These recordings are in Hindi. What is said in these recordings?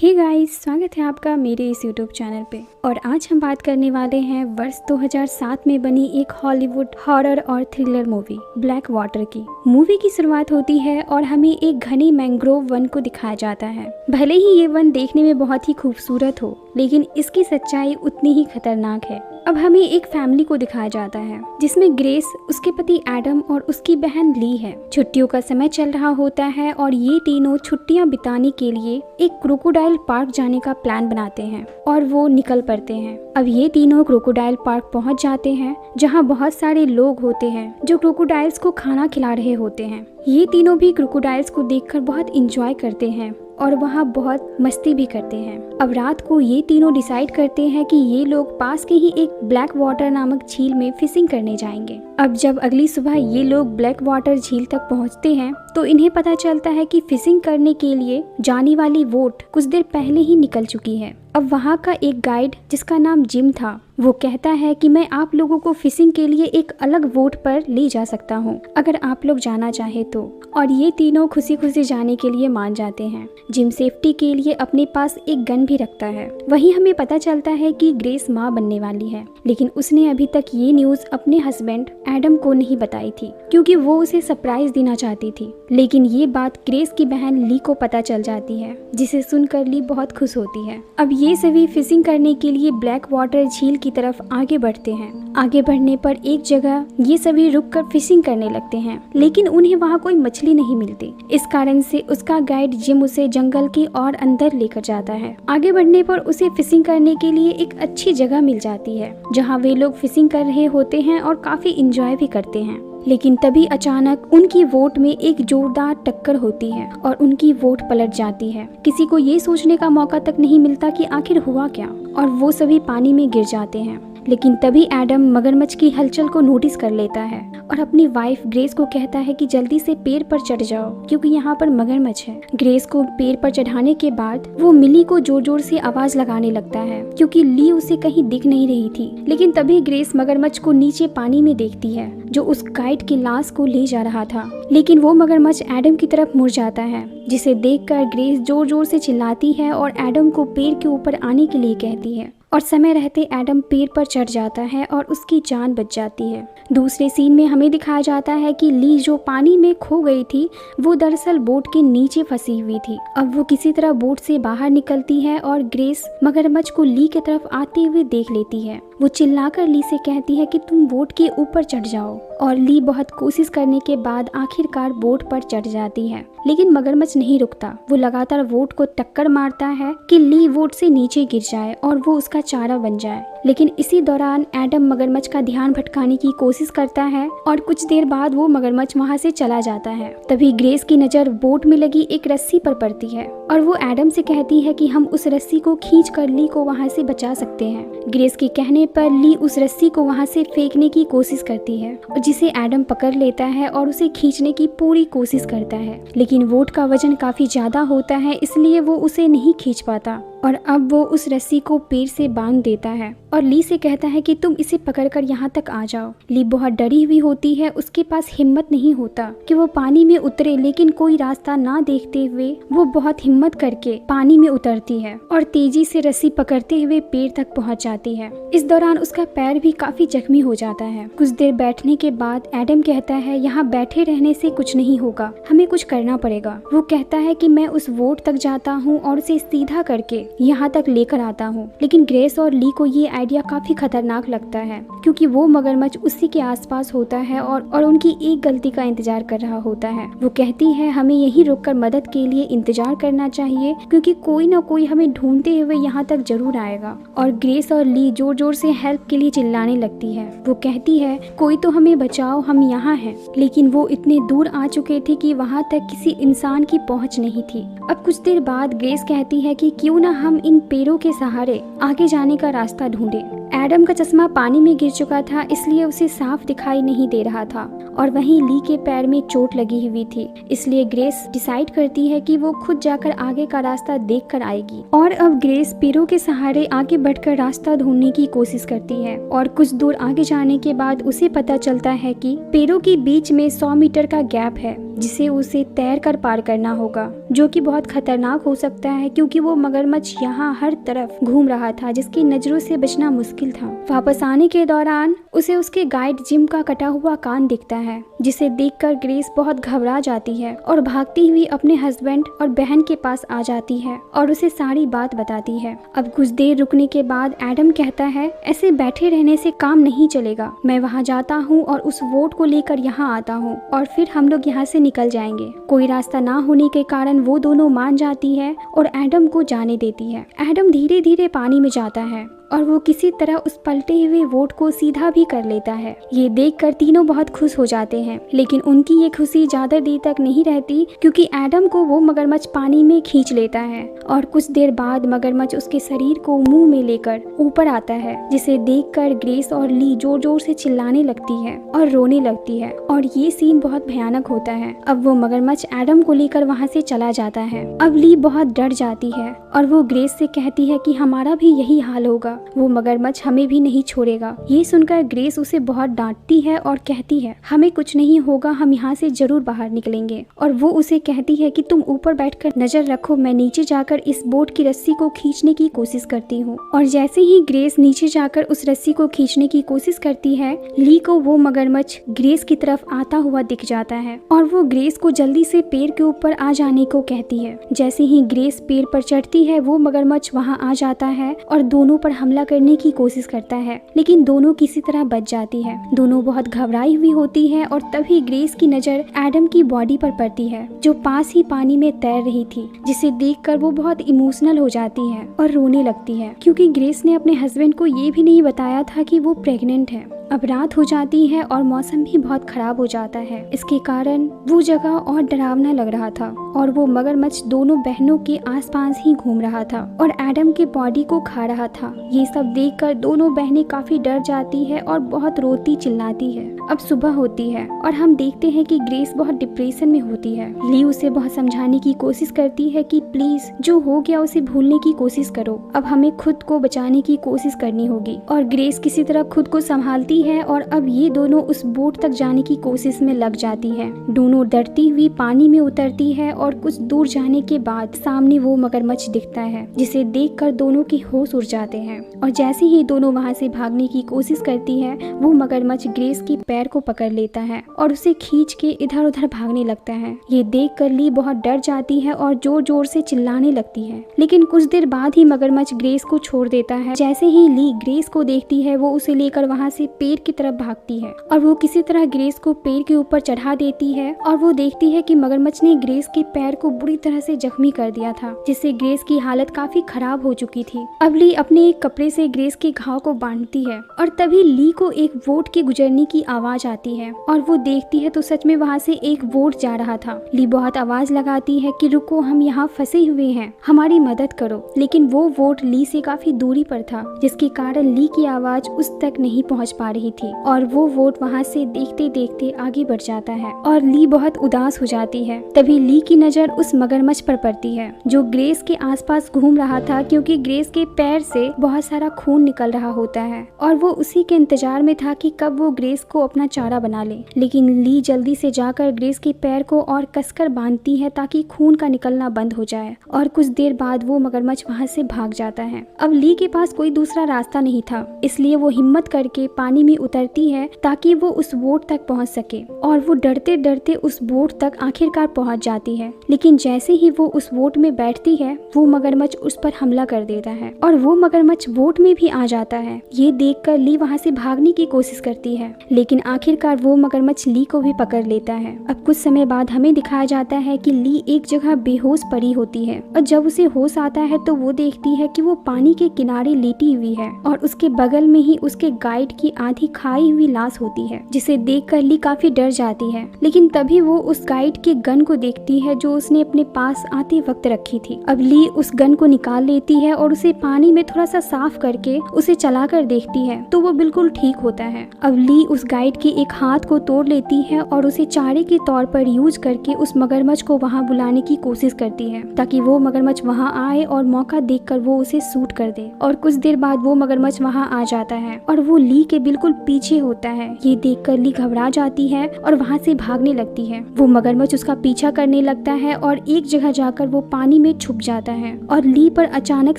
हे गाइस, स्वागत है आपका मेरे इस यूट्यूब चैनल पे। और आज हम बात करने वाले हैं वर्ष 2007 में बनी एक हॉलीवुड हॉरर और थ्रिलर मूवी ब्लैक वाटर की। मूवी की शुरुआत होती है और हमें एक घने मैंग्रोव वन को दिखाया जाता है। भले ही ये वन देखने में बहुत ही खूबसूरत हो, लेकिन इसकी सच्चाई उतनी ही खतरनाक है। अब हमें एक फैमिली को दिखाया जाता है जिसमें ग्रेस, उसके पति एडम और उसकी बहन ली है। छुट्टियों का समय चल रहा होता है और ये तीनों छुट्टियां बिताने के लिए एक क्रोकोडाइल पार्क जाने का प्लान बनाते हैं और वो निकल पड़ते हैं। अब ये तीनों क्रोकोडाइल पार्क पहुंच जाते हैं जहां बहुत सारे लोग होते हैं जो क्रोकोडाइल्स को खाना खिला रहे होते हैं। ये तीनों भी क्रोकोडाइल्स को देखकर बहुत इंजॉय करते हैं और वहाँ बहुत मस्ती भी करते हैं। अब रात को ये तीनों डिसाइड करते हैं कि ये लोग पास के ही एक ब्लैक वाटर नामक झील में फिशिंग करने जाएंगे। अब जब अगली सुबह ये लोग ब्लैक वाटर झील तक पहुँचते हैं तो इन्हें पता चलता है कि फिशिंग करने के लिए जाने वाली बोट कुछ देर पहले ही निकल चुकी है। अब वहाँ का एक गाइड जिसका नाम जिम था, वो कहता है कि मैं आप लोगों को फिशिंग के लिए एक अलग बोट पर ले जा सकता हूँ अगर आप लोग जाना चाहे तो। और ये तीनों खुशी खुशी जाने के लिए मान जाते हैं। जिम सेफ्टी के लिए अपने पास एक गन भी रखता है। वहीं हमें पता चलता है कि ग्रेस माँ बनने वाली है, लेकिन उसने अभी तक ये न्यूज़ अपने हस्बैंड एडम को नहीं बताई थी क्योंकि वो उसे सरप्राइज देना चाहती थी। लेकिन ये बात ग्रेस की बहन ली को पता चल जाती है, जिसे सुनकर ली बहुत खुश होती है। अब ये सभी फिशिंग करने के लिए ब्लैक वाटर झील की तरफ आगे बढ़ते हैं। आगे बढ़ने पर एक जगह ये सभी रुककर फिशिंग करने लगते हैं, लेकिन उन्हें वहाँ कोई मछली नहीं मिलती। इस कारण से उसका गाइड जिम उसे जंगल की और अंदर लेकर जाता है। आगे बढ़ने पर उसे फिशिंग करने के लिए एक अच्छी जगह मिल जाती है जहाँ वे लोग फिशिंग कर रहे होते हैं और काफी इंजॉय भी करते हैं। लेकिन तभी अचानक उनकी बोट में एक जोरदार टक्कर होती है और उनकी बोट पलट जाती है। किसी को ये सोचने का मौका तक नहीं मिलता कि आखिर हुआ क्या, और वो सभी पानी में गिर जाते हैं। लेकिन तभी एडम मगरमच्छ की हलचल को नोटिस कर लेता है और अपनी वाइफ ग्रेस को कहता है कि जल्दी से पेड़ पर चढ़ जाओ क्योंकि यहाँ पर मगरमच्छ है। ग्रेस को पेड़ पर चढ़ाने के बाद वो मिली को जोर जोर से आवाज लगाने लगता है क्योंकि ली उसे कहीं दिख नहीं रही थी। लेकिन तभी ग्रेस मगरमच्छ को नीचे पानी में देखती है जो उस गाइड की लाश को ले जा रहा था। लेकिन वो मगरमच्छ एडम की तरफ मुड़ जाता है, जिसे देखकर ग्रेस जोर जोर से चिल्लाती है और एडम को पेड़ के ऊपर आने के लिए कहती है। और समय रहते एडम पेड़ पर चढ़ जाता है और उसकी जान बच जाती है। दूसरे सीन में हमें दिखाया जाता है कि ली जो पानी में खो गई थी वो दरअसल बोट के नीचे फंसी हुई थी। अब वो किसी तरह बोट से बाहर निकलती है और ग्रेस मगरमच्छ को ली की तरफ आते हुए देख लेती है। वो चिल्लाकर ली से कहती है कि तुम बोट के ऊपर चढ़ जाओ, और ली बहुत कोशिश करने के बाद आखिरकार बोट पर चढ़ जाती है। लेकिन मगरमच्छ नहीं रुकता, वो लगातार बोट को टक्कर मारता है कि ली बोट से नीचे गिर जाए और वो उसका चारा बन जाए। लेकिन इसी दौरान एडम मगरमच्छ का ध्यान भटकाने की कोशिश करता है और कुछ देर बाद वो मगरमच्छ वहाँ से चला जाता है। तभी ग्रेस की नज़र बोट में लगी एक रस्सी पर पड़ती है और वो एडम से कहती है कि हम उस रस्सी को खींच कर ली को वहाँ से बचा सकते हैं। ग्रेस के कहने पर ली उस रस्सी को वहाँ से फेंकने की कोशिश करती है, जिसे एडम पकड़ लेता है और उसे खींचने की पूरी कोशिश करता है। लेकिन बोट का वजन काफी ज्यादा होता है, इसलिए वो उसे नहीं खींच पाता और अब वो उस रस्सी को पेड़ से बांध देता है और ली से कहता है कि तुम इसे पकड़कर यहाँ तक आ जाओ। ली बहुत डरी हुई होती है, उसके पास हिम्मत नहीं होता कि वो पानी में उतरे, लेकिन कोई रास्ता ना देखते हुए वो बहुत हिम्मत करके पानी में उतरती है और तेजी से रस्सी पकड़ते हुए पेड़ तक पहुँच जाती है। इस दौरान उसका पैर भी काफी जख्मी हो जाता है। कुछ देर बैठने के बाद एडम कहता है यहाँ बैठे रहने से कुछ नहीं होगा, हमें कुछ करना पड़ेगा। वो कहता है कि मैं उस बोट तक जाता हूँ और उसे सीधा करके यहाँ तक लेकर आता हूँ। लेकिन ग्रेस और ली को ये आइडिया काफी खतरनाक लगता है क्योंकि वो मगरमच्छ उसी के आसपास होता है और उनकी एक गलती का इंतजार कर रहा होता है। वो कहती है हमें यहीं रुककर मदद के लिए इंतजार करना चाहिए क्योंकि कोई ना कोई हमें ढूंढते हुए यहाँ तक जरूर आएगा। और ग्रेस और ली जोर जोर से हेल्प के लिए चिल्लाने लगती है। वो कहती है कोई तो हमें बचाओ, हम यहाँ हैं। लेकिन वो इतने दूर आ चुके थे कि वहाँ तक किसी इंसान की पहुँच नहीं थी। अब कुछ देर बाद ग्रेस कहती है कि क्यों ना हम इन पेड़ों के सहारे आगे जाने का रास्ता ढूंढें। एडम का चश्मा पानी में गिर चुका था, इसलिए उसे साफ दिखाई नहीं दे रहा था और वहीं ली के पैर में चोट लगी हुई थी। इसलिए ग्रेस डिसाइड करती है कि वो खुद जाकर आगे का रास्ता देख कर आएगी। और अब ग्रेस पेड़ों के सहारे आगे बढ़कर रास्ता ढूंढने की कोशिश करती है और कुछ दूर आगे जाने के बाद उसे पता चलता है कि पेड़ों के बीच में 100 मीटर का गैप है जिसे उसे तैर कर पार करना होगा, जो कि बहुत खतरनाक हो सकता है क्योंकि वो मगरमच्छ यहाँ हर तरफ घूम रहा था जिसकी नजरों से बचना मुश्किल था। वापस आने के दौरान उसे उसके गाइड जिम का कटा हुआ कान दिखता है, जिसे देखकर ग्रेस बहुत घबरा जाती है और भागती हुई अपने हस्बैंड और बहन के पास आ जाती है और उसे सारी बात बताती है। अब कुछ देर रुकने के बाद एडम कहता है, ऐसे बैठे रहने से काम नहीं चलेगा, मैं वहाँ जाता हूँ और उस वोट को लेकर यहाँ आता हूँ और फिर हम लोग यहाँ से निकल जाएंगे। कोई रास्ता ना होने के कारण वो दोनों मान जाती है और एडम को जाने देती है। एडम धीरे धीरे पानी में जाता है और वो किसी तरह उस पलटे हुए वोट को सीधा भी कर लेता है। ये देखकर तीनों बहुत खुश हो जाते हैं, लेकिन उनकी ये खुशी ज्यादा देर तक नहीं रहती क्योंकि एडम को वो मगरमच्छ पानी में खींच लेता है और कुछ देर बाद मगरमच्छ उसके शरीर को मुंह में लेकर ऊपर आता है, जिसे देखकर ग्रेस और ली जोर जोर से चिल्लाने लगती है और रोने लगती है और ये सीन बहुत भयानक होता है। अब वो मगरमच्छ एडम को लेकर वहाँ से चला जाता है। अब ली बहुत डर जाती है और वो ग्रेस से कहती है कि हमारा भी यही हाल होगा, वो मगरमच्छ हमें भी नहीं छोड़ेगा। ये सुनकर ग्रेस उसे बहुत डांटती है और कहती है, हमें कुछ नहीं होगा, हम यहाँ से जरूर बाहर निकलेंगे। और वो उसे कहती है कि तुम ऊपर बैठकर नजर रखो, मैं नीचे जाकर इस बोट की रस्सी को खींचने की कोशिश करती हूँ। और जैसे ही ग्रेस नीचे जाकर उस रस्सी को खींचने की कोशिश करती है, ली को वो मगरमच्छ ग्रेस की तरफ आता हुआ दिख जाता है और वो ग्रेस को जल्दी से पेड़ के ऊपर आ जाने को कहती है। जैसे ही ग्रेस पेड़ पर चढ़ती है, वो मगरमच्छ वहाँ आ जाता है और दोनों पर हमला करने की कोशिश करता है, लेकिन दोनों किसी तरह बच जाती है। दोनों बहुत घबराई हुई होती है और तभी ग्रेस की नजर एडम की बॉडी पर पड़ती है, जो पास ही पानी में तैर रही थी, जिसे देखकर वो बहुत इमोशनल हो जाती है और रोने लगती है क्योंकि ग्रेस ने अपने हस्बैंड को ये भी नहीं बताया था कि वो प्रेग्नेंट है। अब रात हो जाती है और मौसम भी बहुत खराब हो जाता है। इसके कारण वो जगह और डरावना लग रहा था और वो मगरमच्छ दोनों बहनों के आसपास ही घूम रहा था और एडम के बॉडी को खा रहा था। ये सब देखकर दोनों बहनें काफी डर जाती है और बहुत रोती चिल्लाती है। अब सुबह होती है और हम देखते हैं कि ग्रेस बहुत डिप्रेशन में होती है। ली उसे बहुत समझाने की कोशिश करती है कि प्लीज जो हो गया उसे भूलने की कोशिश करो, अब हमें खुद को बचाने की कोशिश करनी होगी। और ग्रेस किसी तरह खुद को संभालती है और अब ये दोनों उस बोट तक जाने की कोशिश में लग जाती है। दोनों डरती हुई पानी में उतरती है और कुछ दूर जाने के बाद सामने वो मगरमच्छ दिखता है, जिसे देखकर दोनों के होश उड़ जाते हैं। और जैसे ही दोनों वहां से भागने की कोशिश करती है, वो मगरमच्छ ग्रेस की पैर को पकड़ लेता है और उसे खींच के इधर उधर भागने लगता है। ये देखकर ली बहुत डर जाती है और जोर जोर से चिल्लाने लगती है, लेकिन कुछ देर बाद ही मगरमच्छ ग्रेस को छोड़ देता है। जैसे ही ली ग्रेस को देखती है, वो उसे लेकर वहाँ से पेड़ की तरफ भागती है और वो किसी तरह ग्रेस को पेड़ के ऊपर चढ़ा देती है और वो देखती है कि मगरमच्छ ने ग्रेस के पैर को बुरी तरह से जख्मी कर दिया था, जिससे ग्रेस की हालत काफी खराब हो चुकी थी। अब ली अपने एक कपड़े से ग्रेस के घाव को बांधती है और तभी ली को एक वोट के गुजरने की आवाज आती है और वो देखती है तो सच में वहाँ से एक वोट जा रहा था। ली बहुत आवाज लगाती है कि रुको, हम यहाँ फंसे हुए हैं, हमारी मदद करो, लेकिन वो वोट ली से काफी दूरी पर था, जिसके कारण ली की आवाज उस तक नहीं पहुँच पा रही थी और वो वोट वहाँ से देखते देखते आगे बढ़ जाता है और ली बहुत उदास हो जाती है। तभी ली की नजर उस मगरमच्छ पर पड़ती है जो ग्रेस के आसपास घूम रहा था, क्योंकि ग्रेस के पैर से बहुत सारा खून निकल रहा होता है और वो उसी के इंतजार में था कि कब वो ग्रेस को अपना चारा बना ले। लेकिन ली जल्दी से जाकर ग्रेस के पैर को और कसकर बांधती है ताकि खून का निकलना बंद हो जाए और कुछ देर बाद वो मगरमच्छ वहाँ से भाग जाता है। अब ली के पास कोई दूसरा रास्ता नहीं था, इसलिए वो हिम्मत करके पानी में उतरती है ताकि वो उस बोट तक पहुंच सके और वो डरते डरते उस बोट तक आखिरकार पहुंच जाती है। लेकिन जैसे ही वो उस बोट में बैठती है, वो मगरमच्छ उस पर हमला कर देता है और वो मगरमच्छ बोट में भी आ जाता है। ये देखकर ली वहां से भागने की कोशिश करती है, लेकिन आखिरकार वो मगरमच्छ ली को भी पकड़ लेता है। अब कुछ समय बाद हमें दिखाया जाता है कि ली एक जगह बेहोश पड़ी होती है और जब उसे होश आता है तो वो देखती है कि वो पानी के किनारे लेटी हुई है और उसके बगल में ही उसके गाइड की आधी खाई हुई लाश होती है, जिसे देखकर ली काफी डर जाती है। लेकिन तभी वो उस गाइड के गन को देखती है जो उसने अपने पास आते वक्त रखी थी। अब ली उस गन को निकाल लेती है और उसे पानी में थोड़ा सा साफ करके उसे चलाकर देखती है तो वो बिल्कुल ठीक होता है। अब ली उस गाइड के एक हाथ को तोड़ लेती है और उसे चारे के तौर पर यूज करके उस मगरमच्छ को वहाँ बुलाने की कोशिश करती है ताकि वो मगरमच्छ वहाँ आए और मौका देखकर वो उसे शूट कर दे। और कुछ देर बाद वो मगरमच्छ वहाँ आ जाता है और वो ली के बिल्कुल बिल्कुल पीछे होता है। ये देखकर ली घबरा जाती है और वहाँ से भागने लगती है। वो मगरमच्छ उसका पीछा करने लगता है और एक जगह जाकर वो पानी में छुप जाता है और ली पर अचानक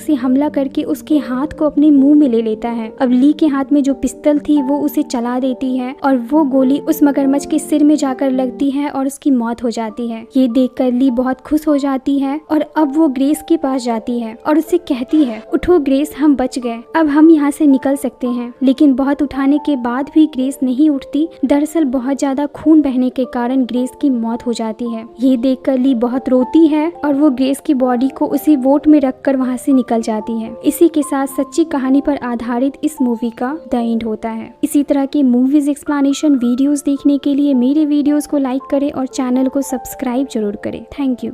से हमला करके उसके हाथ को अपने मुंह में ले लेता है। अब ली के हाथ में जो पिस्तौल थी वो उसे चला देती है और वो गोली उस मगरमच्छ के सिर में जाकर लगती है और उसकी मौत हो जाती है। ये देखकर ली बहुत खुश हो जाती है और अब वो ग्रेस के पास जाती है और उससे कहती है, उठो ग्रेस, हम बच गए, अब हम यहाँ से निकल सकते हैं। लेकिन बहुत उठाने के बाद भी ग्रेस नहीं उठती। दरअसल बहुत ज्यादा खून बहने के कारण ग्रेस की मौत हो जाती है। ये देखकर ली बहुत रोती है और वो ग्रेस की बॉडी को उसी बोट में रखकर वहाँ से निकल जाती है। इसी के साथ सच्ची कहानी पर आधारित इस मूवी का द एंड होता है। इसी तरह की मूवीज एक्सप्लेनेशन वीडियोस देखने के लिए मेरे वीडियोस को लाइक करें और चैनल को सब्सक्राइब जरूर करें। Thank you.